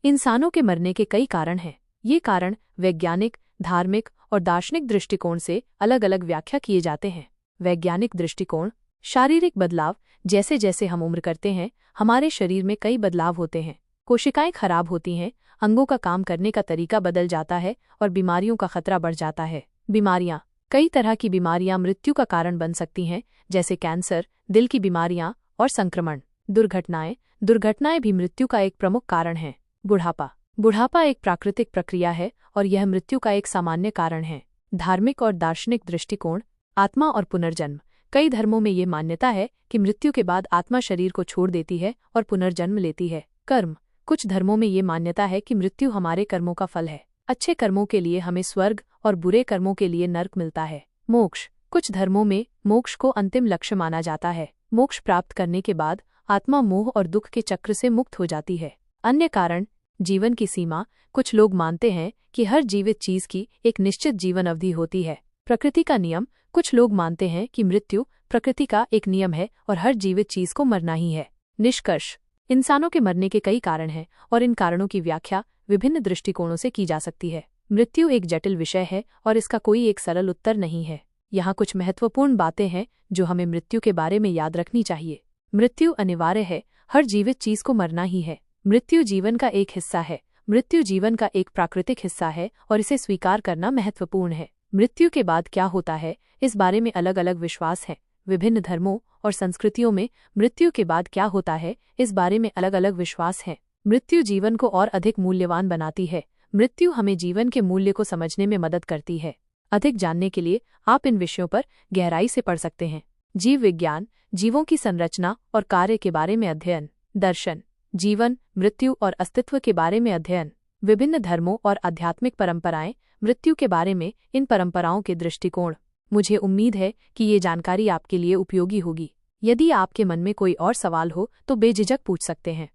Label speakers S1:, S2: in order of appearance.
S1: इंसानों के मरने के कई कारण हैं। ये कारण वैज्ञानिक, धार्मिक और दार्शनिक दृष्टिकोण से अलग अलग व्याख्या किए जाते हैं। वैज्ञानिक दृष्टिकोण: शारीरिक बदलाव। जैसे जैसे हम उम्र करते हैं, हमारे शरीर में कई बदलाव होते हैं। कोशिकाएं खराब होती हैं, अंगों का काम करने का तरीका बदल जाता है और बीमारियों का खतरा बढ़ जाता है। बीमारियां: कई तरह की बीमारियां मृत्यु का कारण बन सकती हैं, जैसे कैंसर, दिल की बीमारियां और संक्रमण। दुर्घटनाएं भी मृत्यु का एक प्रमुख कारण है। बुढ़ापा एक प्राकृतिक प्रक्रिया है और यह मृत्यु का एक सामान्य कारण है। धार्मिक और दार्शनिक दृष्टिकोण: आत्मा और पुनर्जन्म। कई धर्मों में ये मान्यता है कि मृत्यु के बाद आत्मा शरीर को छोड़ देती है और पुनर्जन्म लेती है। कर्म: कुछ धर्मों में ये मान्यता है कि मृत्यु हमारे कर्मों का फल है। अच्छे कर्मों के लिए हमें स्वर्ग और बुरे कर्मों के लिए नर्क मिलता है। मोक्ष: कुछ धर्मों में मोक्ष को अंतिम लक्ष्य माना जाता है। मोक्ष प्राप्त करने के बाद आत्मा मोह और दुख के चक्र से मुक्त हो जाती है। अन्य कारण: जीवन की सीमा। कुछ लोग मानते हैं कि हर जीवित चीज की एक निश्चित जीवन अवधि होती है। प्रकृति का नियम: कुछ लोग मानते हैं कि मृत्यु प्रकृति का एक नियम है और हर जीवित चीज को मरना ही है। निष्कर्ष: इंसानों के मरने के कई कारण हैं और इन कारणों की व्याख्या विभिन्न दृष्टिकोणों से की जा सकती है। मृत्यु एक जटिल विषय है और इसका कोई एक सरल उत्तर नहीं है। यहाँ कुछ महत्वपूर्ण बातें हैं जो हमें मृत्यु के बारे में याद रखनी चाहिए। मृत्यु अनिवार्य है, हर जीवित चीज को मरना ही है। मृत्यु जीवन का एक हिस्सा है। मृत्यु जीवन का एक प्राकृतिक हिस्सा है और इसे स्वीकार करना महत्वपूर्ण है। मृत्यु के बाद क्या होता है, इस बारे में अलग अलग विश्वास हैं। विभिन्न धर्मों और संस्कृतियों में मृत्यु के बाद क्या होता है, इस बारे में अलग अलग विश्वास हैं। मृत्यु जीवन को और अधिक मूल्यवान बनाती है। मृत्यु हमें जीवन के मूल्य को समझने में मदद करती है। अधिक जानने के लिए आप इन विषयों पर गहराई से पढ़ सकते हैं। जीव विज्ञान: जीवों की संरचना और कार्य के बारे में अध्ययन। दर्शन: जीवन, मृत्यु और अस्तित्व के बारे में अध्ययन। विभिन्न धर्मों और आध्यात्मिक परंपराएं: मृत्यु के बारे में इन परंपराओं के दृष्टिकोण। मुझे उम्मीद है कि ये जानकारी आपके लिए उपयोगी होगी। यदि आपके मन में कोई और सवाल हो तो बेझिझक पूछ सकते हैं।